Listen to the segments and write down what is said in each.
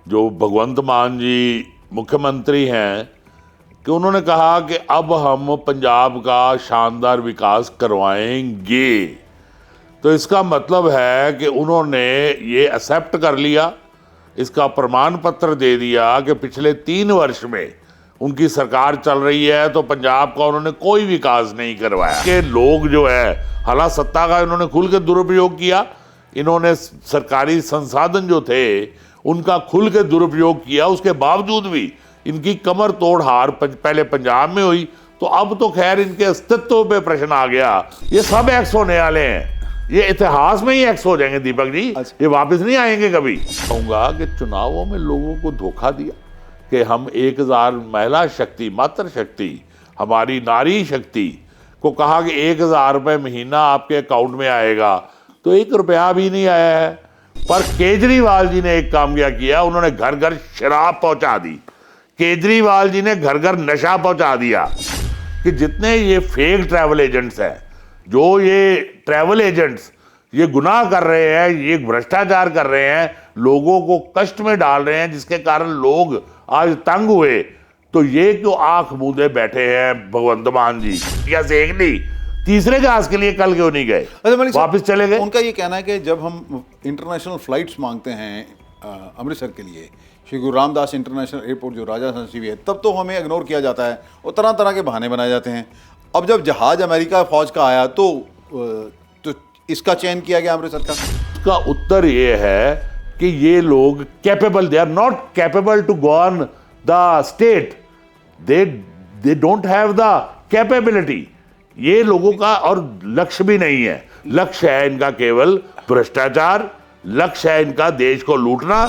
जो भगवंत मान जी मुख्यमंत्री हैं कि उन्होंने कहा कि अब हम पंजाब का शानदार विकास करवाएंगे। तो इसका मतलब है कि उन्होंने ये एक्सेप्ट कर लिया, इसका प्रमाण पत्र दे दिया कि पिछले 3 वर्ष में उनकी सरकार चल रही है तो पंजाब का उन्होंने कोई विकास नहीं करवाया। कि लोग जो है, हालांकि सत्ता का इन्होंने खुल के दुरुपयोग किया, इन्होंने सरकारी संसाधन जो थे उनका खुल के दुरुपयोग किया, उसके बावजूद भी इनकी कमर तोड़ हार पहले पंजाब में हुई, तो अब तो खैर इनके अस्तित्व पे प्रश्न आ गया। ये सब एक्स होने वाले हैं, ये इतिहास में ही एक्स हो जाएंगे दीपक जी, ये वापस नहीं आएंगे कभी। कहूँगा कि चुनावों में लोगों को धोखा दिया कि हम 1000 महिला शक्ति, मातृ शक्ति, हमारी नारी शक्ति को कहा कि 1000 रुपये महीना आपके अकाउंट में आएगा, तो 1 रुपया भी नहीं आया है। पर केजरीवाल जी ने एक काम क्या किया, उन्होंने घर घर शराब पहुंचा दी। केजरीवाल जी ने घर घर नशा पहुंचा दिया कि जितने ये फेक ट्रैवल एजेंट्स हैं, जो ये ट्रैवल एजेंट्स ये गुनाह कर रहे हैं, ये भ्रष्टाचार कर रहे हैं, लोगों को कष्ट में डाल रहे हैं, जिसके कारण लोग आज तंग हुए, तो ये क्यों आंख मूंदे बैठे हैं भगवंत मान जी? क्या सेक ली? तीसरे जहाज के लिए कल क्यों नहीं गए? वापस चले गए। उनका ये कहना है कि जब हम इंटरनेशनल फ्लाइट्स मांगते हैं अमृतसर के लिए, श्री गुरु रामदास इंटरनेशनल एयरपोर्ट जो राजा संसीवी है, तब तो हमें इग्नोर किया जाता है और तरह तरह के बहाने बनाए जाते हैं। अब जब जहाज अमेरिका फौज का आया तो इसका चयन किया गया अमृतसर का। उसका उत्तर ये है कि ये लोग capable, they are not capable to govern the state, they don't have the capability. ये लोगों का और लक्ष्य भी नहीं है, लक्ष्य है इनका केवल भ्रष्टाचार, लक्ष्य है इनका देश को लूटना।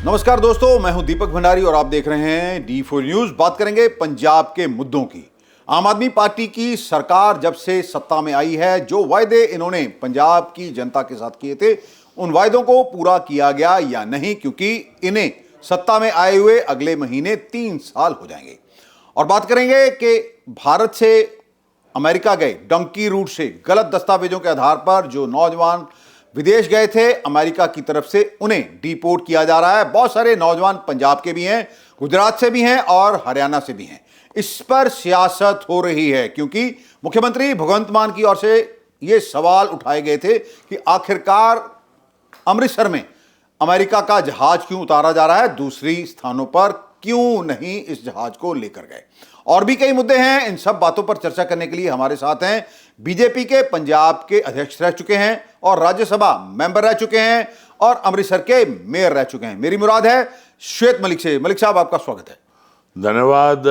नमस्कार दोस्तों, मैं हूं दीपक भंडारी और आप देख रहे हैं D4 न्यूज। बात करेंगे पंजाब के मुद्दों की। आम आदमी पार्टी की सरकार जब से सत्ता में आई है, जो वायदे इन्होंने पंजाब की जनता के साथ किए थे, उन वायदों को पूरा किया गया या नहीं, क्योंकि इन्हें सत्ता में आए हुए अगले महीने 3 साल हो जाएंगे। और बात करेंगे कि भारत से अमेरिका गए डंकी रूट से गलत दस्तावेजों के आधार पर जो नौजवान विदेश गए थे, अमेरिका की तरफ से उन्हें डिपोर्ट किया जा रहा है। बहुत सारे नौजवान पंजाब के भी हैं, गुजरात से भी हैं और हरियाणा से भी हैं। इस पर सियासत हो रही है क्योंकि मुख्यमंत्री भगवंत मान की ओर से यह सवाल उठाए गए थे कि आखिरकार अमृतसर में अमेरिका का जहाज क्यों उतारा जा रहा है, दूसरी स्थानों पर क्यों नहीं इस जहाज को लेकर गए। और भी कई मुद्दे हैं। इन सब बातों पर चर्चा करने के लिए हमारे साथ हैं बीजेपी के पंजाब के अध्यक्ष रह चुके हैं और राज्यसभा मेंबर रह चुके हैं और अमृतसर के मेयर रह चुके हैं। मेरी मुराद है श्वेत मलिक से। मलिक साहब, आपका स्वागत है। धन्यवाद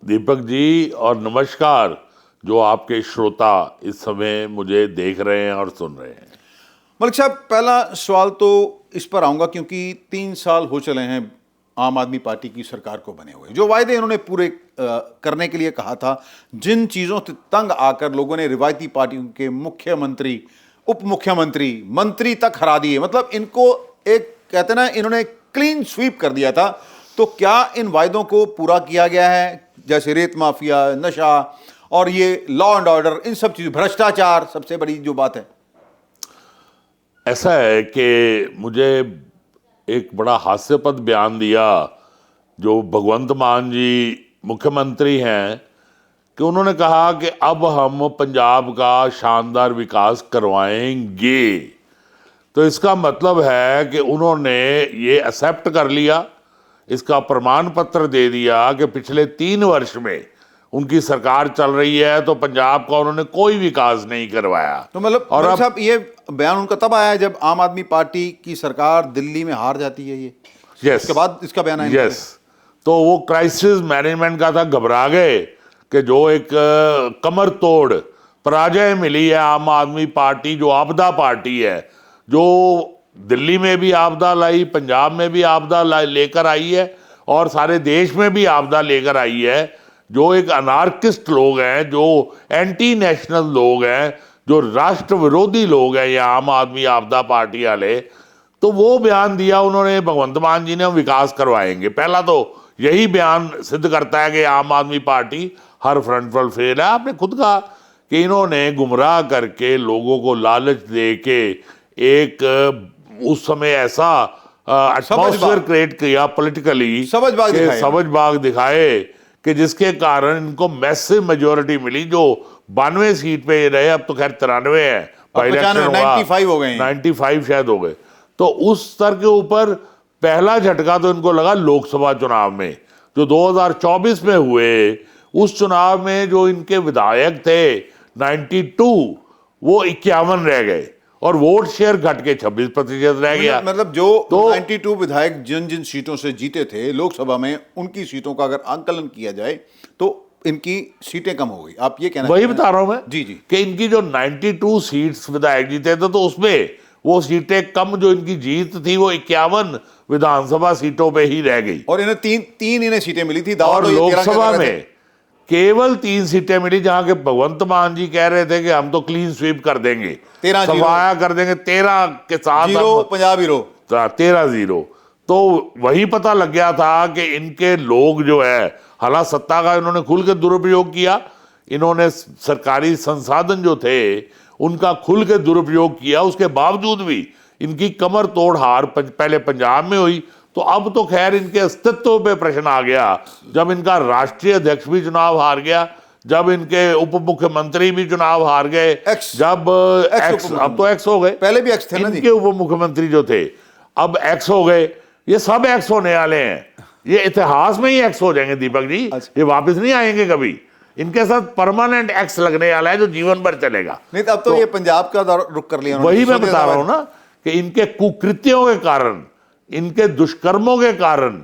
दीपक जी और नमस्कार जो आपके श्रोता इस समय मुझे देख रहे हैं और सुन रहे हैं। मलिक साहब, पहला सवाल तो इस पर आऊंगा क्योंकि 3 साल हो चले हैं आम आदमी पार्टी की सरकार को बने हुए। जो वायदे इन्होंने पूरे करने के लिए कहा था, जिन चीज़ों से तंग आकर लोगों ने रिवायती पार्टियों के मुख्यमंत्री, उप मुख्यमंत्री, मंत्री तक हरा दिए, मतलब इनको एक कहते ना, इन्होंने क्लीन स्वीप कर दिया था। तो क्या इन वायदों को पूरा किया गया है? जैसे रेत माफिया, नशा और ये लॉ एंड ऑर्डर, इन सब चीज़ों, भ्रष्टाचार सबसे बड़ी जो बात है। ऐसा है कि मुझे एक बड़ा हास्यास्पद बयान दिया जो भगवंत मान जी मुख्यमंत्री हैं कि उन्होंने कहा कि अब हम पंजाब का शानदार विकास करवाएंगे। तो इसका मतलब है कि उन्होंने ये एक्सेप्ट कर लिया, इसका प्रमाण पत्र दे दिया कि पिछले 3 वर्ष में उनकी सरकार चल रही है तो पंजाब का उन्होंने कोई विकास नहीं करवाया। तो मतलब और अब साहब, ये बयान उनका तब आया है जब आम आदमी पार्टी की सरकार दिल्ली में हार जाती है। ये यस, उसके बाद इसका बयान आया। यस, तो वो क्राइसिस मैनेजमेंट का था, घबरा गए कि जो एक कमर तोड़ पराजय मिली है आम आदमी पार्टी, जो आपदा पार्टी है, जो दिल्ली में भी आपदा लाई, पंजाब में भी आपदा लेकर आई है और सारे देश में भी आपदा लेकर आई है, जो एक अनार्किस्ट लोग हैं, जो एंटी नेशनल लोग हैं, जो राष्ट्र विरोधी लोग हैं, ये आम आदमी आपदा पार्टी वाले। तो वो बयान दिया उन्होंने, भगवंत मान जी ने, विकास करवाएंगे। पहला तो यही बयान सिद्ध करता है कि आम आदमी पार्टी हर फ्रंट पर फेल है। आपने खुद कहा कि इन्होंने गुमराह करके लोगों को लालच दे के एक उस समय ऐसा एटमॉस्फेयर क्रिएट किया पॉलिटिकली, समझ दिखाए कि जिसके कारण इनको मैसिव मेजोरिटी मिली, जो 92 सीट पे रहे, अब तो खैर 93 है, 95 हो गए, 95 शायद हो गए। तो उस स्तर के ऊपर पहला झटका तो इनको लगा लोकसभा चुनाव में, जो 2024 में हुए। उस चुनाव में जो इनके विधायक थे 92, वो 51 रह गए और वोट शेयर घट के 26% रह गया। मतलब जो 92 विधायक जिन जिन सीटों से जीते थे लोकसभा में, उनकी सीटों का अगर आंकलन किया जाए तो इनकी सीटें कम हो गई। आप ये कहना, वही बता रहा हूं मैं जी कि इनकी जो 92 सीट्स विधायक जीते थे, तो उसमें वो सीटें कम, जो इनकी जीत थी वो 51 विधानसभा सीटों पे ही रह गई। और इन्हें तीन इन्हें सीटें मिली थी। और लोकसभा में केवल 3 सीटें मिली, जहां के भगवंत मान जी कह रहे थे कि हम तो क्लीन स्वीप कर देंगे, सफाया कर देंगे, 13 के साथ पंजाब हीरो 13-0। तो वही पता लग गया था कि इनके लोग जो है, हालांकि सत्ता का इन्होंने खुल के दुरुपयोग किया, इन्होंने सरकारी संसाधन जो थे उनका खुल के दुरुपयोग किया, उसके बावजूद भी इनकी कमर तोड़ हार पहले पंजाब में हुई। तो अब तो खैर इनके अस्तित्व पे प्रश्न आ गया, जब इनका राष्ट्रीय अध्यक्ष भी चुनाव हार गया, जब इनके उप मुख्यमंत्री भी चुनाव हार गए, जब अब तो एक्स हो गए, पहले भी एक्स थे ना, इनके उप मुख्यमंत्री जो थे अब एक्स हो गए। ये सब एक्स होने वाले हैं, ये इतिहास में ही एक्स हो जाएंगे दीपक जी, ये वापस नहीं आएंगे कभी। इनके साथ परमानेंट एक्स लगने वाला है, जो जीवन भर चलेगा। नहीं तो अब तो ये पंजाब का रुख कर लिया। वही मैं बता रहा हूं ना कि इनके कुकृत्यों के कारण, इनके दुष्कर्मों के कारण,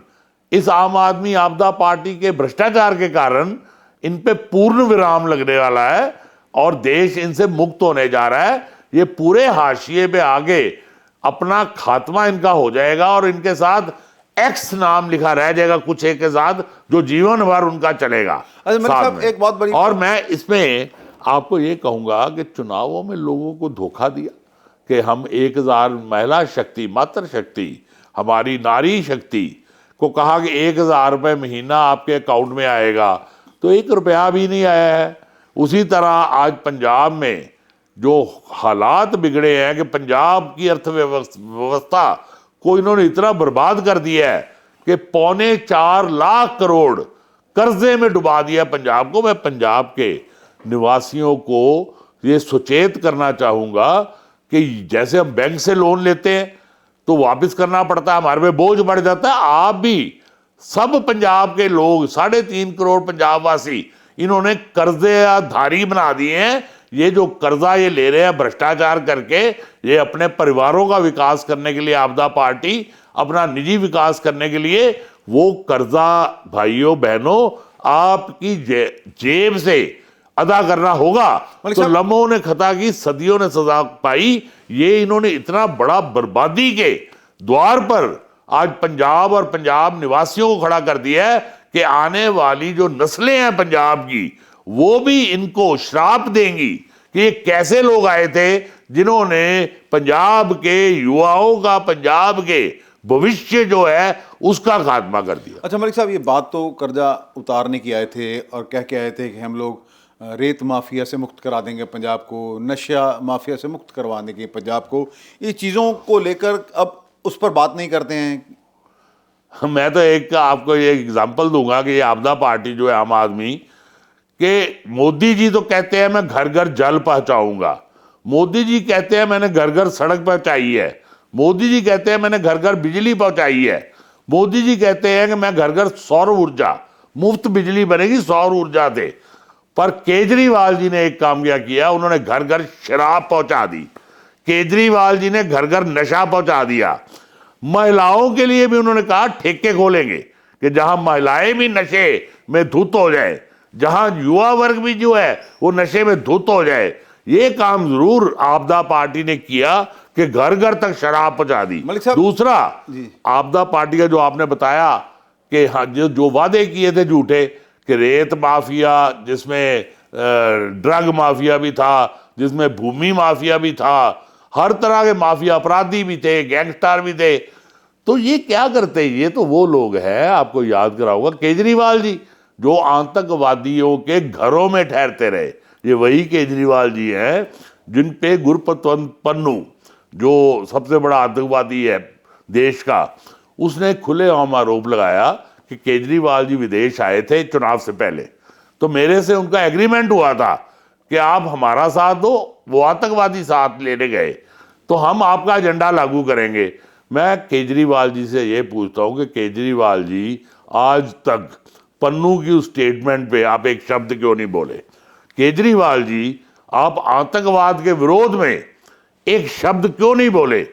इस आम आदमी आपदा पार्टी के भ्रष्टाचार के कारण इन पे पूर्ण विराम लगने वाला है और देश इनसे मुक्त होने जा रहा है। ये पूरे हाशिए पे आगे अपना खात्मा इनका हो जाएगा और इनके साथ एक्स नाम लिखा रह जाएगा कुछ एक के साथ, जो जीवन भर उनका चलेगा। एक बहुत बड़ी, और मैं इसमें आपको ये कहूंगा कि चुनावों में लोगों को धोखा दिया कि हम 1000 महिला शक्ति, मातृशक्ति, हमारी नारी शक्ति को कहा कि 1000 रुपये महीना आपके अकाउंट में आएगा, तो 1 रुपया भी नहीं आया है। उसी तरह आज पंजाब में जो हालात बिगड़े हैं कि पंजाब की अर्थव्यवस्था को इन्होंने इतना बर्बाद कर दिया है कि 4.25 लाख करोड़ कर्जे में डुबा दिया पंजाब को। मैं पंजाब के निवासियों को ये सचेत करना चाहूंगा कि जैसे हम बैंक से लोन लेते हैं तो वापस करना पड़ता है, हमारे पे बोझ बढ़ जाता है। आप भी सब पंजाब के लोग, 3.5 करोड़ पंजाब वासी, इन्होंने कर्जेधारी बना दिए हैं। ये जो कर्जा ये ले रहे हैं भ्रष्टाचार करके, ये अपने परिवारों का विकास करने के लिए, आपदा पार्टी अपना निजी विकास करने के लिए, वो कर्जा भाइयों बहनों आपकी जेब से अदा करना होगा। तो लम्हों ने खता की, सदियों ने सजा पाई। ये इन्होंने इतना बड़ा बर्बादी के द्वार पर आज पंजाब और पंजाब निवासियों को खड़ा कर दिया है कि आने वाली जो नस्लें हैं पंजाब की, वो भी इनको श्राप देंगी कि ये कैसे लोग आए थे जिन्होंने पंजाब के युवाओं का, पंजाब के भविष्य जो है उसका खात्मा कर दिया। अच्छा मलिक साहब, ये बात तो कर्जा उतारने की आए थे और कह के आए थे कि हम लोग रेत माफिया से मुक्त करा देंगे पंजाब को, नशा माफिया से मुक्त करवा देंगे पंजाब को। ये चीज़ों को लेकर अब उस पर बात नहीं करते हैं। मैं तो एक आपको ये एग्जांपल दूंगा कि ये आपदा पार्टी जो है आम आदमी के, मोदी जी तो कहते हैं मैं घर घर जल पहुंचाऊंगा, मोदी जी कहते हैं मैंने घर घर सड़क पहुंचाई है, मोदी जी कहते हैं मैंने घर घर बिजली पहुंचाई है, मोदी जी कहते हैं कि मैं घर घर सौर ऊर्जा, मुफ्त बिजली बनेगी सौर ऊर्जा से। पर केजरीवाल जी ने एक काम क्या किया, उन्होंने घर घर शराब पहुंचा दी, केजरीवाल जी ने घर घर नशा पहुंचा दिया। महिलाओं के लिए भी उन्होंने कहा ठेके खोलेंगे कि जहां महिलाएं भी नशे में धुत हो जाए, जहां युवा वर्ग भी जो है वो नशे में धुत हो जाए। ये काम जरूर आपदा पार्टी ने किया कि घर घर तक शराब पहुंचा दी। दूसरा, आपदा पार्टी का जो आपने बताया कि हाँ, जो वादे किए थे झूठे कि रेत माफिया, जिसमें ड्रग माफिया भी था, जिसमें भूमि माफिया भी था, हर तरह के माफिया अपराधी भी थे, गैंगस्टर भी थे। तो ये क्या करते, ये तो वो लोग हैं, आपको याद कराऊंगा, केजरीवाल जी जो आतंकवादियों के घरों में ठहरते रहे, ये वही केजरीवाल जी हैं जिन पे गुरपतवंत पन्नू जो सबसे बड़ा आतंकवादी है देश का, उसने खुलेआम आरोप लगाया कि केजरीवाल जी विदेश आए थे चुनाव से पहले, तो मेरे से उनका एग्रीमेंट हुआ था कि आप हमारा साथ दो, वो आतंकवादी साथ लेने गए तो हम आपका एजेंडा लागू करेंगे। मैं केजरीवाल जी से ये पूछता हूं कि केजरीवाल जी आज तक पन्नू की उस स्टेटमेंट पे आप एक शब्द क्यों नहीं बोले? केजरीवाल जी, आप आतंकवाद के विरोध में एक शब्द क्यों नहीं बोले?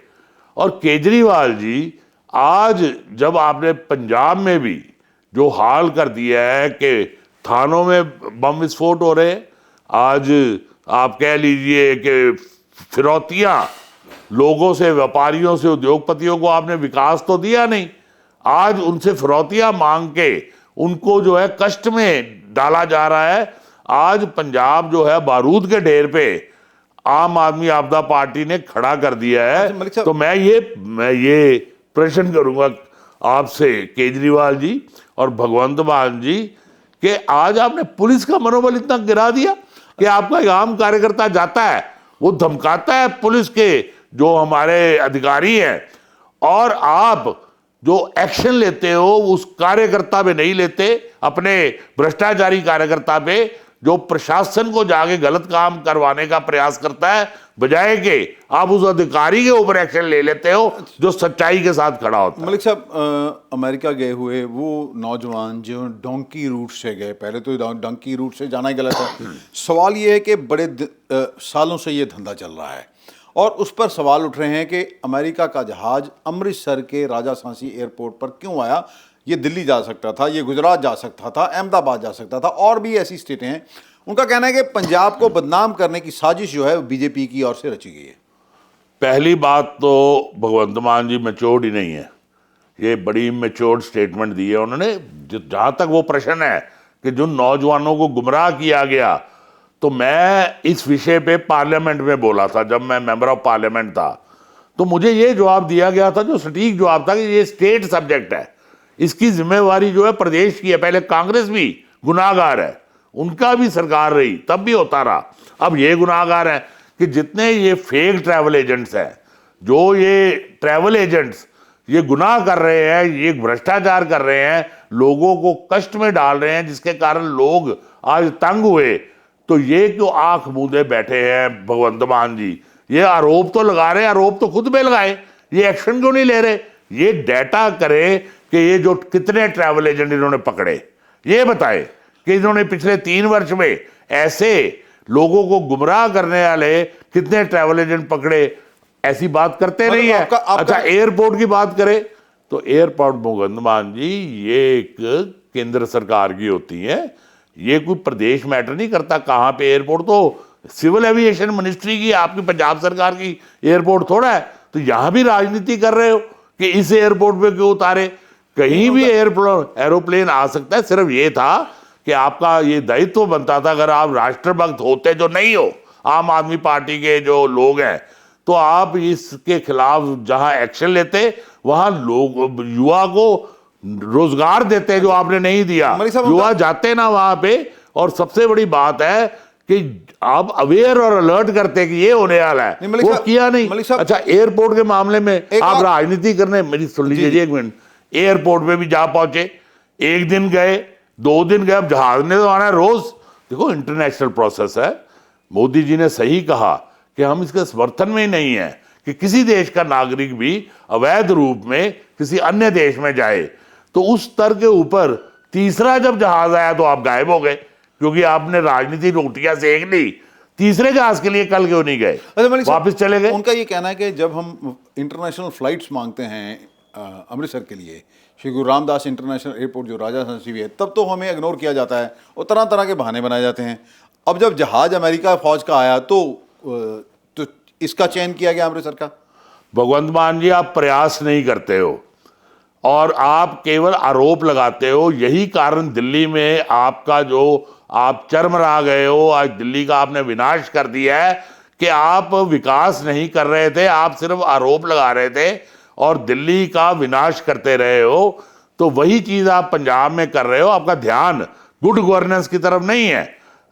और केजरीवाल जी, आज जब आपने पंजाब में भी जो हाल कर दिया है कि थानों में बम विस्फोट हो रहे हैं, आज आप कह लीजिए कि फिरौतियां लोगों से, व्यापारियों से, उद्योगपतियों को आपने विकास तो दिया नहीं, आज उनसे फिरौतियां मांग के उनको जो है कष्ट में डाला जा रहा है। आज पंजाब जो है बारूद के ढेर पे आम आदमी आपदा पार्टी ने खड़ा कर दिया है। तो मैं ये प्रश्न करूंगा आपसे केजरीवाल जी और भगवंत मान जी कि आज आपने पुलिस का मनोबल इतना गिरा दिया कि आपका एक आम कार्यकर्ता जाता है, वो धमकाता है पुलिस के जो हमारे अधिकारी हैं, और आप जो एक्शन लेते हो उस कार्यकर्ता पे नहीं लेते, अपने भ्रष्टाचारी कार्यकर्ता पे जो प्रशासन को जाके गलत काम करवाने का प्रयास करता है, बजाय के आप उस अधिकारी के ऊपर एक्शन ले लेते हो जो सच्चाई के साथ खड़ा होता है। मलिक साहब, अमेरिका गए हुए वो नौजवान जो डोंकी रूट से गए, पहले तो डोंकी रूट से जाना ही गलत है। सवाल ये है कि बड़े सालों से ये धंधा चल रहा है और उस पर सवाल उठ रहे हैं कि अमेरिका का जहाज अमृतसर के राजा सांसी एयरपोर्ट पर क्यों आया? ये दिल्ली जा सकता था, ये गुजरात जा सकता था, अहमदाबाद जा सकता था, और भी ऐसी स्टेटें हैं। उनका कहना है कि पंजाब को बदनाम करने की साजिश जो है वो बीजेपी की ओर से रची गई है। पहली बात तो भगवंत मान जी मैच्योर्ड ही नहीं है, ये बड़ी मैच्योर्ड स्टेटमेंट दी है उन्होंने। जहां तक वो प्रश्न है कि जो नौजवानों को गुमराह किया गया, तो मैं इस विषय पे पार्लियामेंट में बोला था जब मैं मेंबर ऑफ पार्लियामेंट था, तो मुझे ये जवाब दिया गया था जो सटीक जवाब था कि ये स्टेट सब्जेक्ट है, इसकी जिम्मेवारी जो है प्रदेश की है। पहले कांग्रेस भी गुनाहगार है, उनका भी सरकार रही तब भी होता रहा, अब ये गुनाहगार है कि जितने ये फेक ट्रैवल एजेंट्स हैं, जो ये ट्रैवल एजेंट्स ये गुनाह कर रहे हैं, ये भ्रष्टाचार कर रहे हैं, लोगों को कष्ट में डाल रहे हैं, जिसके कारण लोग आज तंग हुए, तो ये क्यों आंख मूंदे बैठे हैं भगवंत मान जी? ये आरोप तो लगा रहे हैं, आरोप तो खुद पे लगाए, ये एक्शन क्यों नहीं ले रहे? ये डाटा करें कि ये जो कितने ट्रैवल एजेंट इन्होंने पकड़े, ये बताए कि इन्होंने पिछले 3 वर्ष में ऐसे लोगों को गुमराह करने वाले कितने ट्रैवल एजेंट पकड़े। ऐसी बात करते नहीं है। अच्छा, एयरपोर्ट की बात करें तो एयरपोर्ट भगवंत मान जी ये एक केंद्र सरकार की होती है, ये कोई प्रदेश मैटर नहीं करता कहाँ पे एयरपोर्ट, तो सिविल एविएशन मिनिस्ट्री की, आपकी पंजाब सरकार की एयरपोर्ट थोड़ा है। तो यहां भी राजनीति कर रहे हो कि इस एयरपोर्ट पे क्यों उतारे? कहीं भी एरोप्लेन आ सकता है। सिर्फ ये था कि आपका ये दायित्व बनता था, अगर आप राष्ट्रभक्त होते, जो नहीं हो, आम आदमी पार्टी के जो लोग हैं, तो आप इसके खिलाफ जहां एक्शन लेते वहां लोग युवा को रोजगार देते, जो आपने नहीं दिया। युवा जाते ना वहां पे, और सबसे बड़ी बात है कि आप अवेयर और अलर्ट करते कि ये होने वाला है, वो किया नहीं। अच्छा, एयरपोर्ट के मामले में आप राजनीति करने, मेरी सुन लीजिए एक मिनट, एयरपोर्ट पे भी जा पहुंचे, 1 दिन गए, 2 दिन गए, अब जहाज ने तो आना है रोज। देखो, इंटरनेशनल प्रोसेस है। मोदी जी ने सही कहा कि हम इसके समर्थन में ही नहीं है कि किसी देश का नागरिक भी अवैध रूप में किसी अन्य देश में जाए। तो उस स्तर के ऊपर तीसरा जब जहाज आया तो आप गायब हो गए, क्योंकि आपने राजनीति रोटियां सेक ली। तीसरे जहाज के लिए कल क्यों नहीं गए, वापस चले गए? उनका ये कहना है कि जब हम इंटरनेशनल फ्लाइट्स मांगते हैं अमृतसर के लिए, श्री गुरु रामदास इंटरनेशनल एयरपोर्ट जो राजा सांसी है, तब तो हमें इग्नोर किया जाता है और तरह तरह के बहाने बनाए जाते हैं। अब जब जहाज अमेरिका फौज का आया तो इसका चयन किया गया अमृतसर का। भगवंत मान जी, आप प्रयास नहीं करते हो और आप केवल आरोप लगाते हो। यही कारण दिल्ली में आपका जो आप चरमरा गए हो, आज दिल्ली का आपने विनाश कर दिया है कि आप विकास नहीं कर रहे थे, आप सिर्फ आरोप लगा रहे थे और दिल्ली का विनाश करते रहे हो। तो वही चीज आप पंजाब में कर रहे हो। आपका ध्यान गुड गवर्नेंस की तरफ नहीं है,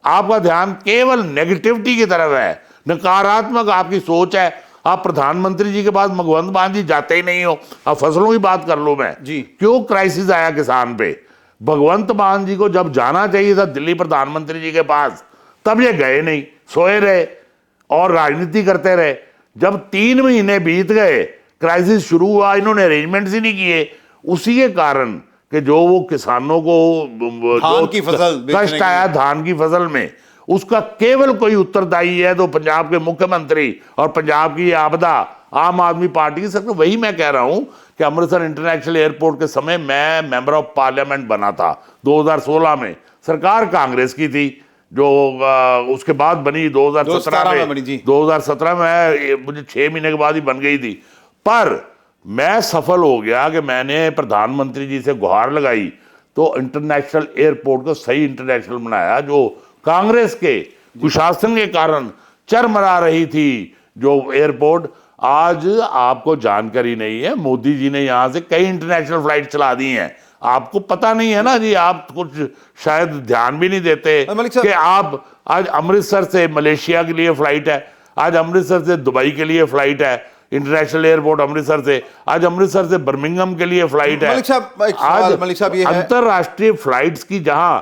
आपका ध्यान केवल नेगेटिविटी की तरफ है, नकारात्मक आपकी सोच है। आप प्रधानमंत्री जी के पास भगवंत मान जी जाते ही नहीं हो। अब फसलों की बात कर लो मैं जी। क्यों क्राइसिस आया किसान पे, भगवंत मान जी को जब जाना चाहिए था दिल्ली प्रधानमंत्री जी के पास, तब ये गए नहीं, सोए रहे और राजनीति करते रहे। जब 3 महीने बीत गए, क्राइसिस शुरू हुआ, इन्होंने अरेंजमेंट्स ही नहीं किए। उसी के कारण कि जो वो किसानों को धान की फसल बेचने कष्ट आया धान की फसल में, उसका केवल कोई उत्तरदायी है तो पंजाब के मुख्यमंत्री और पंजाब की आपदा आम आदमी पार्टी की सरकार। वही मैं कह रहा हूं कि अमृतसर इंटरनेशनल एयरपोर्ट के समय मैं मेंबर ऑफ पार्लियामेंट बना था 2016 में, सरकार कांग्रेस की थी जो उसके बाद बनी 2017 में बनी जी। 2017 में मुझे 6 महीने के बाद ही बन गई थी। पर मैं सफल हो गया कि मैंने प्रधानमंत्री जी से गुहार लगाई तो इंटरनेशनल एयरपोर्ट को सही इंटरनेशनल बनाया, जो कांग्रेस के कुशासन के कारण चरमरा रही थी जो एयरपोर्ट। आज आपको जानकारी नहीं है, मोदी जी ने यहां से कई इंटरनेशनल फ्लाइट चला दी हैं, आपको पता नहीं है ना जी, आप कुछ शायद ध्यान भी नहीं देते कि आप आज अमृतसर से मलेशिया के लिए फ्लाइट है, आज अमृतसर से दुबई के लिए फ्लाइट है, इंटरनेशनल एयरपोर्ट अमृतसर से, आज अमृतसर से बर्मिंघम के लिए फ्लाइट है। आज अंतरराष्ट्रीय फ्लाइट्स की जहां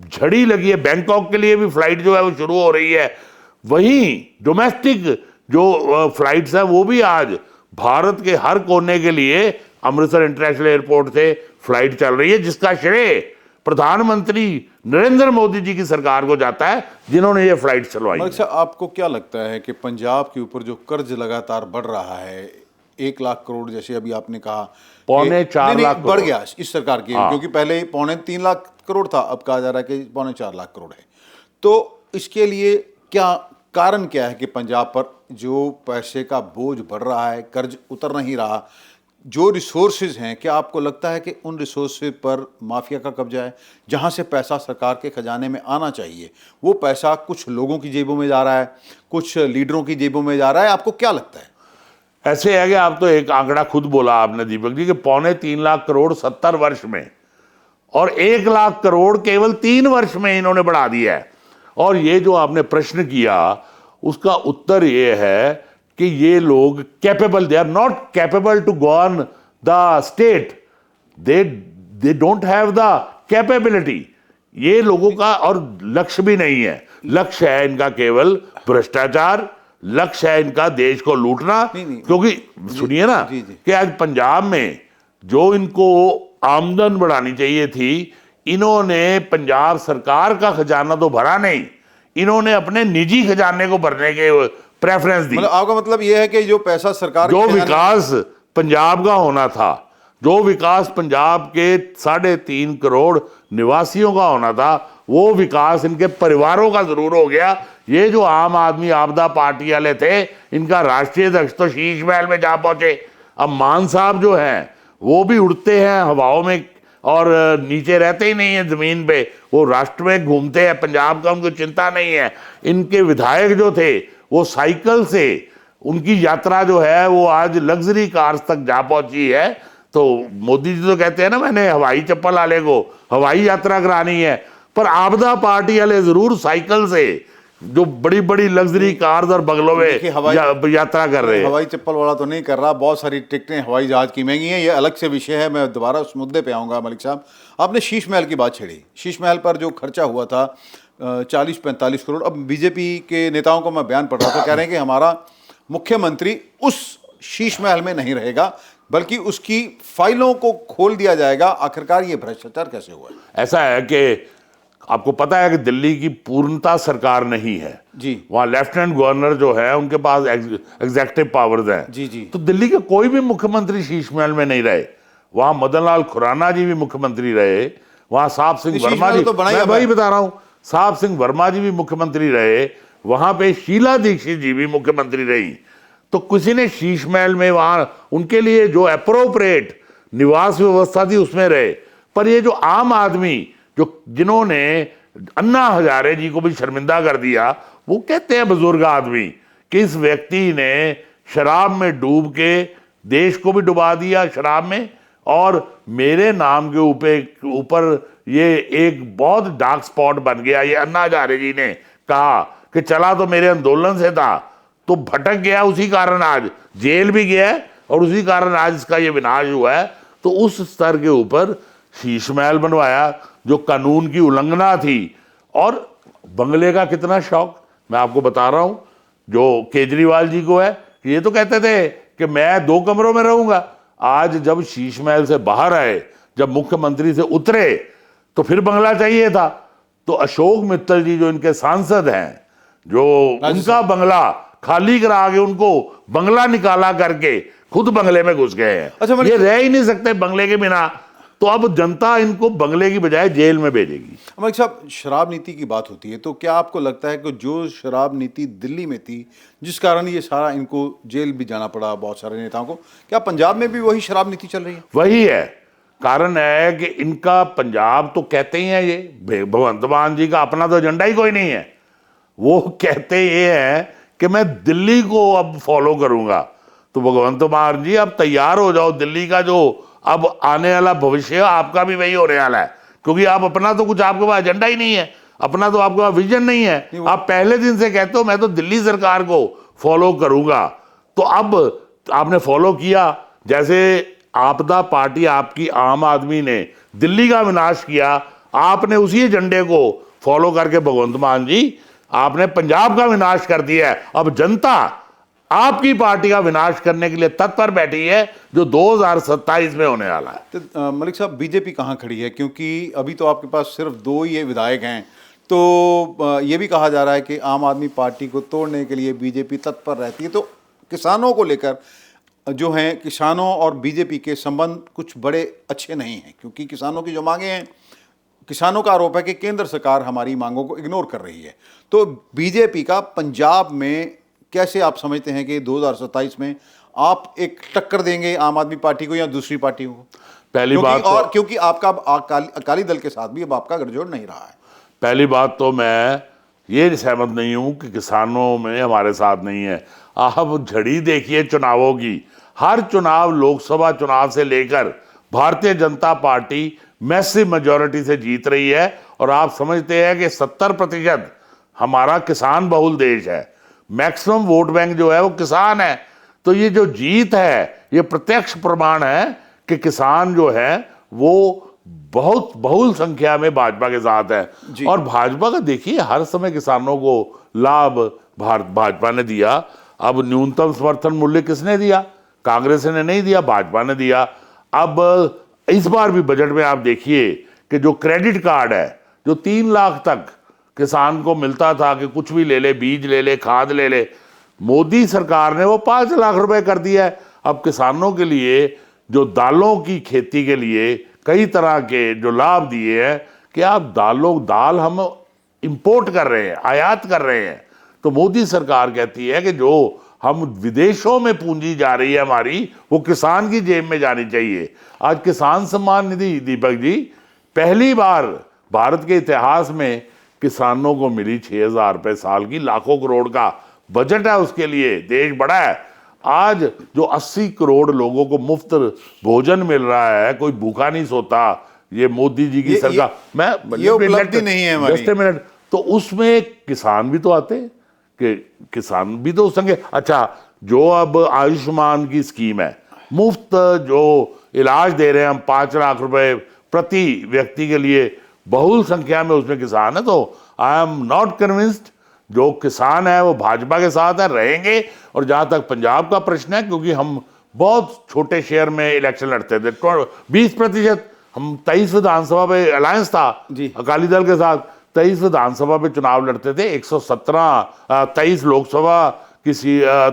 झड़ी लगी है, बैंकॉक के लिए भी फ्लाइट जो है वो शुरू हो रही है, वहीं डोमेस्टिक जो फ्लाइट्स है वो भी आज भारत के हर कोने के लिए अमृतसर इंटरनेशनल एयरपोर्ट से फ्लाइट चल रही है, जिसका श्रेय प्रधानमंत्री नरेंद्र मोदी जी की सरकार को जाता है जिन्होंने ये फ्लाइट चलवाई। मलिक साहब, आपको क्या लगता है कि पंजाब के ऊपर जो कर्ज लगातार बढ़ रहा है, 1 लाख करोड़ जैसे अभी आपने कहा, 3.25 लाख बढ़ गया इस सरकार की, क्योंकि पहले 3.25 लाख करोड़ था, अब कहा जा रहा है कि 3.25 लाख करोड़ है, तो इसके लिए क्या कारण क्या है कि पंजाब पर जो पैसे का बोझ बढ़ रहा है, कर्ज उतर नहीं रहा, जो रिसोर्सेज हैं, क्या आपको लगता है कि उन रिसोर्सेज पर माफिया का कब्जा है? जहां से पैसा सरकार के खजाने में आना चाहिए वो पैसा कुछ लोगों की जेबों में जा रहा है, कुछ लीडरों की जेबों में जा रहा है, आपको क्या लगता है? ऐसे है कि आप तो एक आंकड़ा खुद बोला आपने दीपक जी कि 3.25 लाख करोड़ 70 वर्ष में और 1 लाख करोड़ केवल 3 वर्ष में इन्होंने बढ़ा दिया है। और ये जो आपने प्रश्न किया उसका उत्तर ये है कि ये लोग capable, they are not capable to govern the state, they don't have the capability. ये लोगों का और लक्ष्य भी नहीं है, लक्ष्य है इनका केवल भ्रष्टाचार, लक्ष्य है इनका देश को लूटना। क्योंकि सुनिए ना कि आज पंजाब में जो इनको आमदन बढ़ानी चाहिए थी, इन्होंने पंजाब सरकार का खजाना तो भरा नहीं, इन्होंने अपने निजी खजाने को भरने के प्रेफरेंस दी। मतलब आपका मतलब यह है कि जो पैसा सरकार, जो विकास पंजाब का होना था, जो विकास पंजाब के 3.5 करोड़ निवासियों का होना था, वो विकास इनके परिवारों का जरूर हो गया। ये जो आम आदमी आपदा पार्टी वाले थे, इनका राष्ट्रीय अध्यक्ष तो शीश महल में जा पहुंचे। अब मान साहब जो हैं वो भी उड़ते हैं हवाओं में और नीचे रहते ही नहीं है जमीन पे, वो राष्ट्र में घूमते हैं, पंजाब का उनको चिंता नहीं है। इनके विधायक जो थे वो साइकिल से, उनकी यात्रा जो है वो आज लग्जरी कार्स तक जा पहुंची है। तो मोदी जी तो कहते हैं ना मैंने हवाई चप्पल वाले को हवाई यात्रा करानी है, पर आपदा पार्टी वाले जरूर साइकिल से जो बड़ी बड़ी लग्जरी कार्स और बंगलों में यात्रा कर रहे हैं। हवाई चप्पल वाला तो नहीं कर रहा, बहुत सारी टिकटें हवाई जहाज की महंगी हैं, ये अलग से विषय है, मैं दोबारा उस मुद्दे पे आऊँगा। मलिक साहब, आपने शीश महल की बात छेड़ी, शीश महल पर जो खर्चा हुआ था 40-45 करोड़, अब बीजेपी के नेताओं को मैं बयान पढ़ रहा था, कह रहे हैं कि हमारा मुख्यमंत्री उस शीश महल में नहीं रहेगा बल्कि उसकी फाइलों को खोल दिया जाएगा। आखिरकार ये भ्रष्टाचार कैसे हुआ है? ऐसा है कि आपको पता है कि दिल्ली की पूर्णता सरकार नहीं है जी, वहां लेफ्टिनेंट गवर्नर जो है उनके पास एग्जेक्टिव पावर्स हैं जी जी। तो दिल्ली के कोई भी मुख्यमंत्री शीश महल में नहीं रहे। वहां मदन लाल खुराना जी भी मुख्यमंत्री रहे, वहां साहब सिंह वर्मा जी, मैं वही बता रहा हूं, साहब सिंह वर्मा जी भी मुख्यमंत्री रहे, वहां पे शीला दीक्षित जी भी मुख्यमंत्री रही। तो किसी ने शीश महल में वहां उनके लिए जो अप्रोप्रिएट निवास व्यवस्था थी उसमें रहे। पर ये जो आम आदमी जो जिन्होंने अन्ना हजारे जी को भी शर्मिंदा कर दिया, वो कहते हैं बुजुर्ग आदमी कि इस व्यक्ति ने शराब में डूब के देश को भी डुबा दिया शराब में, और मेरे नाम के ऊपर ये एक बहुत डार्क स्पॉट बन गया। ये अन्ना हजारे जी ने कहा कि चला तो मेरे आंदोलन से था, तो भटक गया, उसी कारण आज जेल भी गया है और उसी कारण आज इसका ये विनाश हुआ है। तो उस स्तर के ऊपर शीश महल बनवाया जो कानून की उल्लंघना थी। और बंगले का कितना शौक, मैं आपको बता रहा हूं, जो केजरीवाल जी को है, ये तो कहते थे कि मैं 2 कमरों में रहूंगा। आज जब शीश महल से बाहर आए, जब मुख्यमंत्री से उतरे, तो फिर बंगला चाहिए था। तो अशोक मित्तल जी जो इनके सांसद हैं, जो उनका बंगला खाली करा के उनको बंगला निकाला करके खुद बंगले में घुस गए हैं। अच्छा, ये रह ही नहीं सकते बंगले के बिना। तो अब जनता इनको बंगले की बजाय जेल में भेजेगी। मलिक साहब, शराब नीति की बात होती है, तो क्या आपको लगता है कि जो शराब नीति दिल्ली में थी, जिस कारण ये सारा इनको जेल भी जाना पड़ा बहुत सारे नेताओं को, क्या पंजाब में भी वही शराब नीति चल रही है? वही है कारण है कि इनका पंजाब तो कहते ही है, ये भगवंत मान जी का अपना तो एजेंडा ही कोई नहीं है। वो कहते ये हैं कि मैं दिल्ली को अब फॉलो करूंगा। तो भगवंत मान जी अब तैयार हो जाओ, दिल्ली का जो अब आने वाला भविष्य आपका भी वही होने वाला है। क्योंकि आप अपना तो कुछ आपके पास एजेंडा ही नहीं है, अपना तो आपके पास विजन नहीं है। आप पहले दिन से कहते हो मैं तो दिल्ली सरकार को फॉलो करूंगा। तो अब आपने फॉलो किया, जैसे आपदा पार्टी आपकी आम आदमी ने दिल्ली का विनाश किया, आपने उसी एजेंडे को फॉलो करके भगवंत मान जी आपने पंजाब का विनाश कर दिया है। अब जनता आपकी पार्टी का विनाश करने के लिए तत्पर बैठी है, जो 2027 में होने वाला है। तो मलिक साहब, बीजेपी कहाँ खड़ी है? क्योंकि अभी तो आपके पास सिर्फ 2 ही विधायक हैं, तो ये भी कहा जा रहा है कि आम आदमी पार्टी को तोड़ने के लिए बीजेपी तत्पर रहती है। तो किसानों को लेकर जो हैं, किसानों और बीजेपी के संबंध कुछ बड़े अच्छे नहीं हैं, क्योंकि किसानों की जो मांगे हैं, किसानों का आरोप है कि केंद्र सरकार हमारी मांगों को इग्नोर कर रही है। तो बीजेपी का पंजाब में कैसे आप समझते हैं कि 2027 में आप एक टक्कर देंगे आम आदमी पार्टी को या दूसरी पार्टियों को? पहली बात तो, और क्योंकि आपका अकाली दल के साथ भी अब आपका गठजोड़ नहीं रहा है। पहली बात तो मैं ये सहमत नहीं हूं कि किसानों में हमारे साथ नहीं है। आप झड़ी देखिए चुनावों की, हर चुनाव, लोकसभा चुनाव से लेकर Bharatiya Janata party massive majority से जीत रही है। और आप समझते हैं कि 70% हमारा किसान बहुल देश है, मैक्सिमम वोट बैंक जो है वो किसान है। तो ये जो जीत है ये प्रत्यक्ष प्रमाण है कि किसान जो है वो बहुत बहुल संख्या में भाजपा के साथ है। और भाजपा का देखिए हर समय किसानों को लाभ भाजपा ने दिया। अब न्यूनतम समर्थन मूल्य किसने दिया? कांग्रेस ने नहीं दिया, भाजपा ने दिया। अब इस बार भी बजट में आप देखिए कि जो क्रेडिट कार्ड है, जो 3 लाख तक किसान को मिलता था कि कुछ भी ले ले, बीज ले ले, खाद ले ले, मोदी सरकार ने वो 5 लाख रुपए कर दिया है। अब किसानों के लिए जो दालों की खेती के लिए कई तरह के जो लाभ दिए हैं कि आप दाल हम इंपोर्ट कर रहे हैं, आयात कर रहे हैं। तो मोदी सरकार कहती है कि जो हम विदेशों में पूंजी जा रही है हमारी, वो किसान की जेब में जानी चाहिए। आज किसान सम्मान निधि, दीपक जी, पहली बार भारत के इतिहास में किसानों को मिली 6,000 रुपए साल की, लाखों करोड़ का बजट है उसके लिए, देश बड़ा है। आज जो 80 करोड़ लोगों को मुफ्त भोजन मिल रहा है, कोई भूखा नहीं सोता, ये मोदी जी की सरकार। मैं ये उपलब्धि नहीं है हमारी। जस्ट ए मिनट, तो उसमें किसान भी तो आते हैं कि किसान भी तो संगे। अच्छा, जो अब आयुष्मान की स्कीम है, मुफ्त जो इलाज दे रहे हैं हम 5 लाख रुपए प्रति व्यक्ति के लिए, बहुल संख्या में उसमें किसान है। तो आई एम नॉट कन्विंस्ड जो किसान है वो भाजपा के साथ है, रहेंगे। और जहां तक पंजाब का प्रश्न है, क्योंकि हम बहुत छोटे शेयर में इलेक्शन लड़ते थे, 20%, हम 23 विधानसभा पे अलायंस था अकाली दल के साथ, 23 विधानसभा पे चुनाव लड़ते थे, 23 लोकसभा की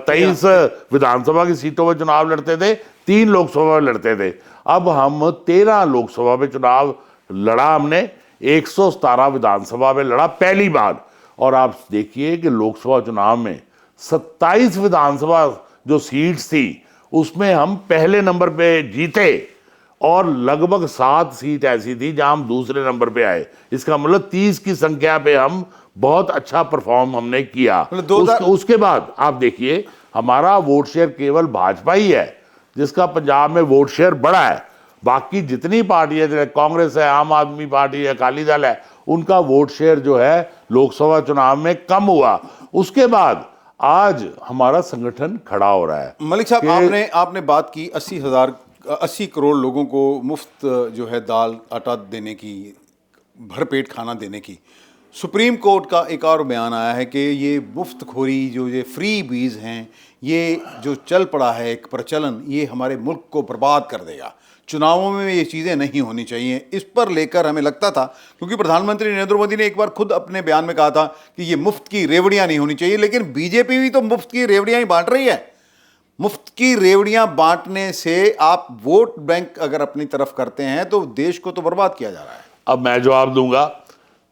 23 विधानसभा की सीटों पर चुनाव लड़ते थे, 3 लोकसभा में लड़ते थे। अब हम 13 लोकसभा में चुनाव लड़ा, हमने 117 विधानसभा में लड़ा पहली बार। और आप देखिए कि लोकसभा चुनाव में 27 विधानसभा जो सीट्स थी उसमें हम पहले नंबर पे जीते, और लगभग 7 सीट ऐसी थी जहां हम दूसरे नंबर पे आए। इसका मतलब 30 की संख्या पे हम बहुत अच्छा परफॉर्म हमने किया। उसके बाद आप देखिए हमारा वोट शेयर केवल भाजपा ही है जिसका पंजाब में वोट शेयर बड़ा है। बाकी जितनी पार्टियां, जैसे कांग्रेस है, आम आदमी पार्टी है, अकाली दल है, उनका वोट शेयर जो है लोकसभा चुनाव में कम हुआ। उसके बाद आज हमारा संगठन खड़ा हो रहा है। मलिक साहब, आपने बात की 80 करोड़ लोगों को मुफ्त जो है दाल आटा देने की, भरपेट खाना देने की। सुप्रीम कोर्ट का एक और बयान आया है कि ये मुफ्तखोरी, जो ये फ्री बीज हैं, ये जो चल पड़ा है एक प्रचलन, ये हमारे मुल्क को बर्बाद कर देगा। चुनावों में ये चीज़ें नहीं होनी चाहिए। इस पर लेकर हमें लगता था, क्योंकि प्रधानमंत्री नरेंद्र मोदी ने एक बार खुद अपने बयान में कहा था कि ये मुफ्त की रेवड़ियां नहीं होनी चाहिए, लेकिन बीजेपी भी तो मुफ्त की रेवड़ियां ही बांट रही है। मुफ्त की रेवड़ियां बांटने से आप वोट बैंक अगर अपनी तरफ करते हैं तो देश को तो बर्बाद किया जा रहा है। अब मैं जवाब दूंगा,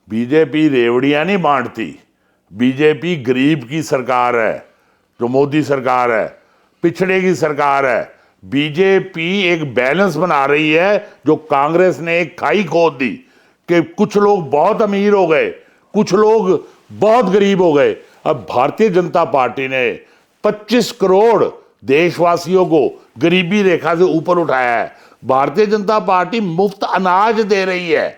बीजेपी रेवड़ियां नहीं बांटती, बीजेपी गरीब की सरकार है, जो मोदी सरकार है, पिछड़े की सरकार है। बीजेपी एक बैलेंस बना रही है, जो कांग्रेस ने एक खाई खोद दी कि कुछ लोग बहुत अमीर हो गए, कुछ लोग बहुत गरीब हो गए। अब भारतीय जनता पार्टी ने 25 करोड़ देशवासियों को गरीबी रेखा से ऊपर उठाया है। भारतीय जनता पार्टी मुफ्त अनाज दे रही है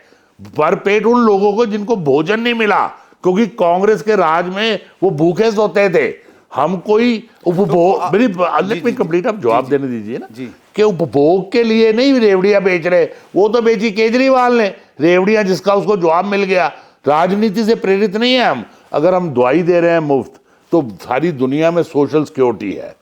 भरपेट उन लोगों को जिनको भोजन नहीं मिला, क्योंकि कांग्रेस के राज में वो भूखे सोते थे। हम कोई उपभोग, मेरी लेट मी कंप्लीट, आप जवाब देने दीजिए ना, कि उपभोग के लिए नहीं रेवड़ियां बेच रहे, वो तो बेची केजरीवाल ने रेवड़ियां, जिसका उसको जवाब मिल गया। राजनीति से प्रेरित नहीं है हम। अगर हम दवाई दे रहे हैं मुफ्त, तो सारी दुनिया में सोशल सिक्योरिटी है।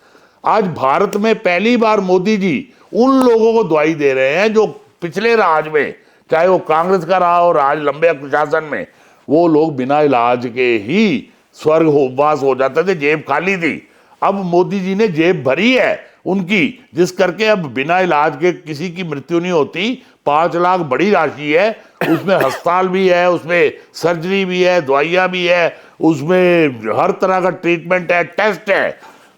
आज भारत में पहली बार मोदी जी उन लोगों को दवाई दे रहे हैं जो पिछले राज में, चाहे वो कांग्रेस का रहा हो राज, लंबे शासन में, वो लोग बिना इलाज के ही स्वर्गवास हो जाते थे, जेब खाली थी। अब मोदी जी ने जेब भरी है उनकी, जिस करके अब बिना इलाज के किसी की मृत्यु नहीं होती। 5 लाख बड़ी राशि है, उसमें अस्पताल भी है, उसमें सर्जरी भी है, दवाइयां भी है, उसमें हर तरह का ट्रीटमेंट है, टेस्ट है।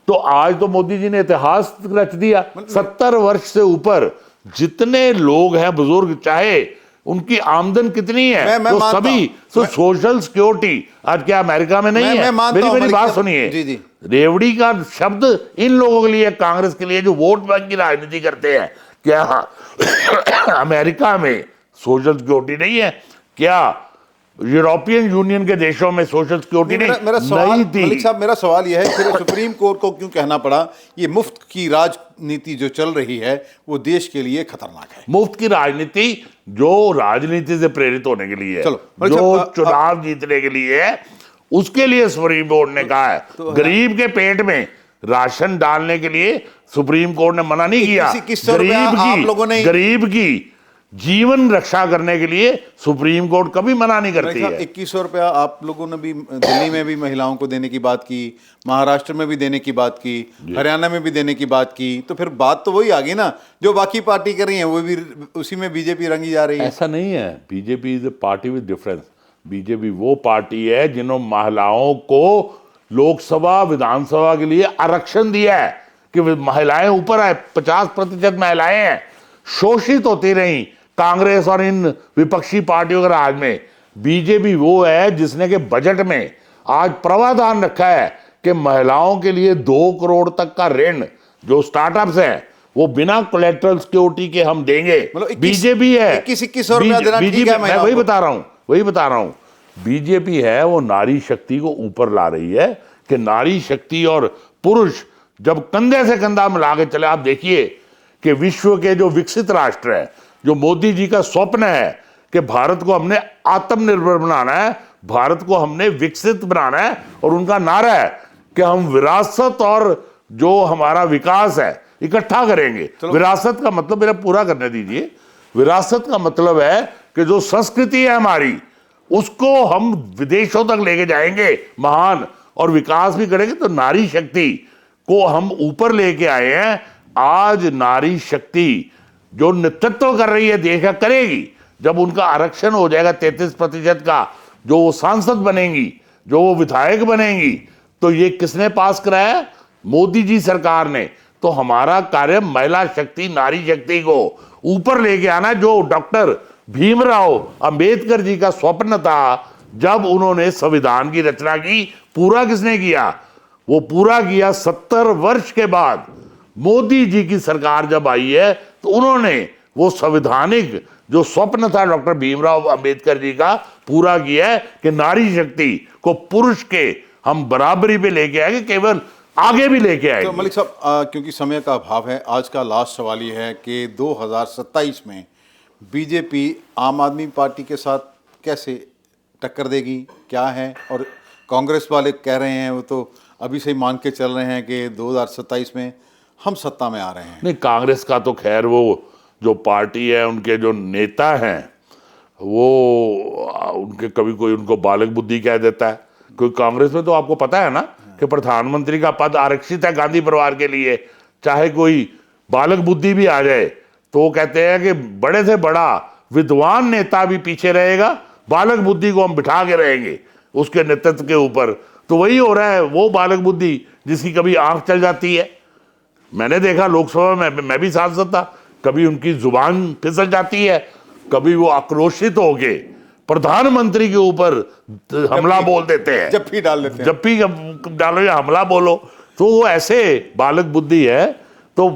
तो आज तो मोदी जी ने इतिहास रच दिया। 70 वर्ष से ऊपर जितने लोग हैं बुजुर्ग, चाहे उनकी आमदन कितनी है, मैं तो सभी तो सोशल सिक्योरिटी आज क्या अमेरिका में नहीं है। मेरी बात सुनिए, रेवड़ी का शब्द इन लोगों के लिए, कांग्रेस के लिए, जो वोट बैंक की राजनीति करते हैं। क्या अमेरिका में सोशल सिक्योरिटी नहीं है? क्या यूरोपियन यूनियन के देशों में सोशल सिक्योरिटी नहीं थी? मलिक साहब, मेरा सवाल यह है, फिर सुप्रीम कोर्ट को क्यों कहना पड़ा ये मुफ्त की राजनीति जो चल रही है वो देश के लिए खतरनाक है? मुफ्त की राजनीति जो राजनीति से प्रेरित होने के लिए है, जो चुनाव जीतने के लिए है, उसके लिए सुप्रीम कोर्ट ने कहा है। तो गरीब के पेट में राशन डालने के लिए सुप्रीम कोर्ट ने मना नहीं किया। गरीब की जीवन रक्षा करने के लिए सुप्रीम कोर्ट कभी मना नहीं करती है। 2100 रुपया आप लोगों ने भी दिल्ली में भी महिलाओं को देने की बात की, महाराष्ट्र में भी देने की बात की, हरियाणा में भी देने की बात की, तो फिर बात तो वही आ गई ना जो बाकी पार्टी कर रही है, वो भी उसी में बीजेपी रंगी जा रही है। ऐसा नहीं है, BJP is a party with difference. BJP वो पार्टी है जिन्होंने महिलाओं को लोकसभा विधानसभा के लिए आरक्षण दिया है कि महिलाएं ऊपर आए। 50% महिलाएं हैं, शोषित होती रही कांग्रेस और इन विपक्षी पार्टियों के राज में। बीजेपी वो है जिसने के बजट में आज प्रावधान रखा है कि महिलाओं के लिए 2 करोड़ तक का ऋण जो स्टार्टअप्स हैं वो बिना कोलेटरल सिक्योरिटी के हम देंगे। बीजेपी है। 2100 रुपया देना ठीक है। मैं वही बता रहा हूं। बीजेपी है वो नारी शक्ति को ऊपर ला रही है कि नारी शक्ति और पुरुष जब कंधे से कंधा मिला के चले। आप देखिए कि विश्व के जो विकसित राष्ट्र है, जो मोदी जी का स्वप्न है कि भारत को हमने आत्मनिर्भर बनाना है, भारत को हमने विकसित बनाना है, और उनका नारा है कि हम विरासत और जो हमारा विकास है इकट्ठा करेंगे। विरासत का मतलब, मेरा पूरा करने दीजिए, विरासत का मतलब है कि जो संस्कृति है हमारी उसको हम विदेशों तक लेके जाएंगे महान, और विकास भी करेंगे। तो नारी शक्ति को हम ऊपर लेके आए हैं। आज नारी शक्ति जो नेतृत्व कर रही है देश का, करेगी। जब उनका आरक्षण हो जाएगा 33% का, जो वो सांसद बनेंगी, जो वो विधायक बनेंगी, तो ये किसने पास कराया? मोदी जी सरकार ने। तो हमारा कार्य महिला शक्ति, नारी शक्ति को ऊपर लेके आना, जो डॉक्टर भीमराव अंबेडकर जी का स्वप्न था जब उन्होंने संविधान की रचना की। पूरा किसने किया? वो पूरा किया 70 वर्ष के बाद। मोदी जी की सरकार जब आई है तो उन्होंने वो संवैधानिक जो स्वप्न था डॉक्टर भीमराव अंबेडकर जी का पूरा किया है कि नारी शक्ति को पुरुष के हम बराबरी पे लेके आएंगे, केवल आगे भी लेके तो आएंगे। मलिक साहब, क्योंकि समय का अभाव है, आज का लास्ट सवाल ये है कि 2027 में बीजेपी आम आदमी पार्टी के साथ कैसे टक्कर देगी, क्या है? और कांग्रेस वाले कह रहे हैं, वो तो अभी से ही मान के चल रहे हैं कि 2027 में हम सत्ता में आ रहे हैं। नहीं, कांग्रेस का तो खैर वो जो पार्टी है, उनके जो नेता हैं, वो उनके कभी कोई उनको बालक बुद्धि कह देता है। क्योंकि कांग्रेस में तो आपको पता है ना कि प्रधानमंत्री का पद आरक्षित है गांधी परिवार के लिए। चाहे कोई बालक बुद्धि भी आ जाए तो वो कहते हैं कि बड़े से बड़ा विद्वान नेता भी पीछे रहेगा, बालक बुद्धि को हम बिठा के रहेंगे उसके नेतृत्व के ऊपर। तो वही हो रहा है, वो बालक बुद्धि जिसकी कभी आंख चल जाती है। मैंने देखा लोकसभा में, मैं भी सांसद था, कभी उनकी जुबान फिसल जाती है, कभी वो आक्रोशित होके प्रधानमंत्री के ऊपर हमला बोल देते हैं, जब भी डाल देते हैं, जब भी डालो या हमला बोलो। तो वो ऐसे बालक बुद्धि है। तो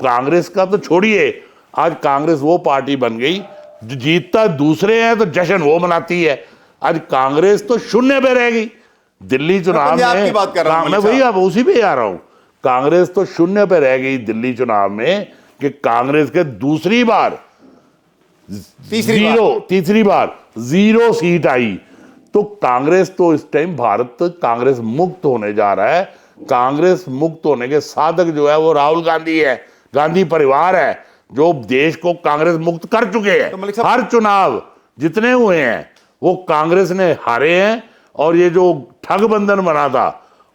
कांग्रेस का तो छोड़िए, आज कांग्रेस वो पार्टी बन गई जो जीतता दूसरे हैं तो जश्न वो मनाती है। आज कांग्रेस तो शून्य पे रहेगी। दिल्ली चुनाव पंजाब की बात कर रहा हूं मैं वही अब उसी पे आ रहा हूं। कांग्रेस तो शून्य पे रह गई दिल्ली चुनाव में कि कांग्रेस के तीसरी बार जीरो सीट आई। तो कांग्रेस तो इस टाइम भारत कांग्रेस मुक्त होने जा रहा है। कांग्रेस मुक्त होने के साधक जो है वो राहुल गांधी है, गांधी परिवार है, जो देश को कांग्रेस मुक्त कर चुके हैं। तो हर चुनाव जितने हुए हैं वो कांग्रेस ने हारे हैं। और ये जो ठग बंधन बना था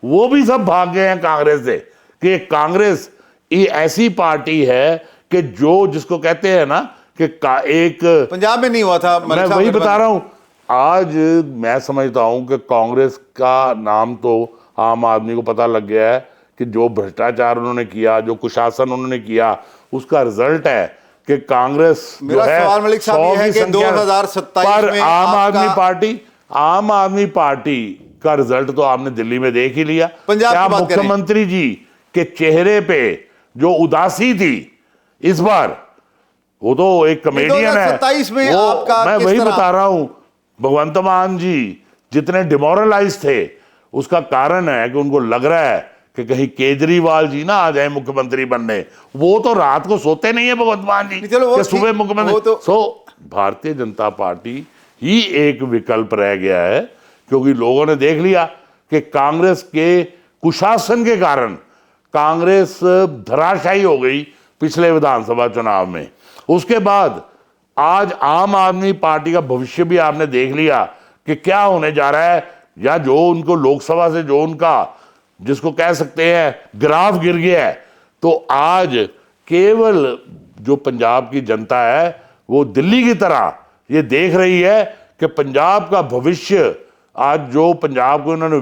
वो भी सब भाग गए हैं कांग्रेस से। कि कांग्रेस ये ऐसी पार्टी है कि जो जिसको कहते हैं ना कि एक पंजाब में नहीं हुआ था। मैं वही बता रहा हूं। आज मैं समझता हूं कि कांग्रेस का नाम तो आम आदमी को पता लग गया है कि जो भ्रष्टाचार उन्होंने किया, जो कुशासन उन्होंने किया, उसका रिजल्ट है कि कांग्रेस मेरा सवाल मलिक साहब ये है कि 2027 में आम आदमी पार्टी का रिजल्ट तो आपने दिल्ली में देख ही लिया। पंजाब क्या की बात करें, मुख्यमंत्री जी के चेहरे पे जो उदासी थी इस बार, वो तो एक कमेडियन है। 2027 में आपका मैं किस वही तरह? बता रहा हूं, भगवंत मान जी जितने डिमोरलाइज थे उसका कारण है कि उनको लग रहा है कि कहीं केजरीवाल जी ना आ जाए मुख्यमंत्री बनने। वो तो रात को सोते नहीं है भगवंत मान जी कि सुबह मुख्यमंत्री। भारतीय जनता पार्टी ही एक विकल्प रह गया है, क्योंकि लोगों ने देख लिया कि कांग्रेस के कुशासन के कारण कांग्रेस धराशायी हो गई पिछले विधानसभा चुनाव में। उसके बाद आज आम आदमी पार्टी का भविष्य भी आपने देख लिया कि क्या होने जा रहा है। या जो उनको लोकसभा से जो उनका जिसको कह सकते हैं ग्राफ गिर गया है, तो आज केवल जो पंजाब की जनता है वो दिल्ली की तरह ये देख रही है कि पंजाब का भविष्य, आज जो पंजाब को इन्होंने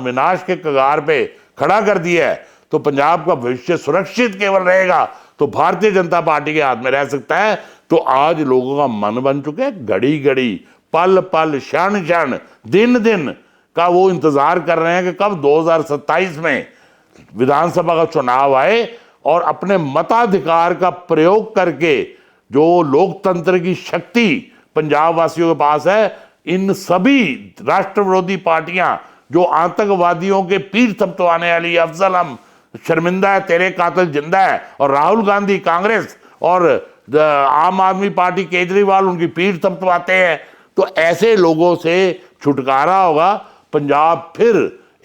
विनाश के कगार पे खड़ा कर दिया है, तो पंजाब का भविष्य सुरक्षित केवल रहेगा तो भारतीय जनता पार्टी के हाथ में रह सकता है। तो आज लोगों का मन बन चुका है, घड़ी घड़ी, पल पल, क्षण क्षण, दिन दिन का वो इंतजार कर रहे हैं कि कब 2027 में विधानसभा का चुनाव आए और अपने मताधिकार का प्रयोग करके जो लोकतंत्र की शक्ति पंजाब वासियों के पास है, इन सभी राष्ट्र विरोधी पार्टियां जो आतंकवादियों के पीठ थपथपाने वाली, अफजल हम शर्मिंदा है, तेरे कातिल जिंदा है, और राहुल गांधी कांग्रेस और आम आदमी पार्टी केजरीवाल उनकी पीठ थपथपाते हैं। तो ऐसे लोगों से छुटकारा होगा। पंजाब फिर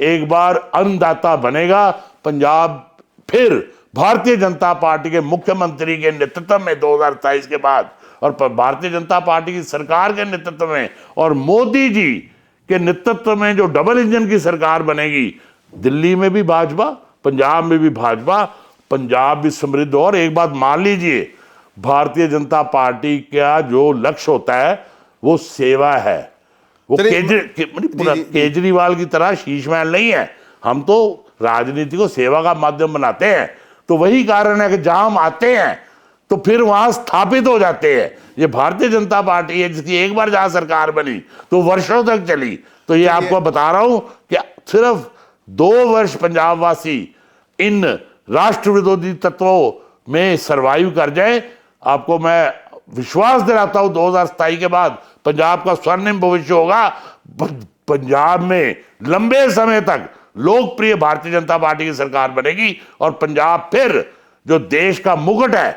एक बार अन्नदाता बनेगा। पंजाब फिर भारतीय जनता पार्टी के मुख्यमंत्री के नेतृत्व में 2027 के बाद, और भारतीय जनता पार्टी की सरकार के नेतृत्व में और मोदी जी के नेतृत्व में जो डबल इंजन की सरकार बनेगी, दिल्ली में भी भाजपा, पंजाब में भी भाजपा, पंजाब भी समृद्ध। और एक बात मान लीजिए, भारतीय जनता पार्टी का जो लक्ष्य होता है वो सेवा है। वो केजरीवाल की तरह शीश महल नहीं है। हम तो राजनीति को सेवा का माध्यम बनाते हैं। तो वही कारण है कि जहां हम आते हैं तो फिर वहां स्थापित हो जाते हैं। ये भारतीय जनता पार्टी है जिसकी एक बार जहां सरकार बनी तो वर्षों तक चली। तो ये आपको बता रहा हूं कि सिर्फ 2 वर्ष पंजाब वासी इन राष्ट्र विरोधी तत्वों में सरवाइव कर जाए, आपको मैं विश्वास दिलाता हूं 2027 के बाद पंजाब का स्वर्णिम भविष्य होगा। पंजाब में लंबे समय तक लोकप्रिय भारतीय जनता पार्टी की सरकार बनेगी और पंजाब फिर जो देश का मुकुट है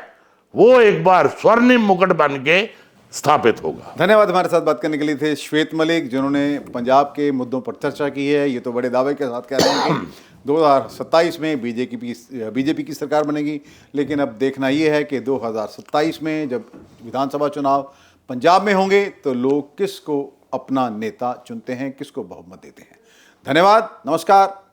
वो एक बार स्वर्णिम मुकुट बन के स्थापित होगा। धन्यवाद। हमारे साथ बात करने के लिए थे श्वेत मलिक, जिन्होंने पंजाब के मुद्दों पर चर्चा की है। ये तो बड़े दावे के साथ कह रहे हैं कि 2027 में बीजेपी की सरकार बनेगी, लेकिन अब देखना ये है कि 2027 में जब विधानसभा चुनाव पंजाब में होंगे तो लोग किसको अपना नेता चुनते हैं, किसको बहुमत देते हैं। धन्यवाद, नमस्कार।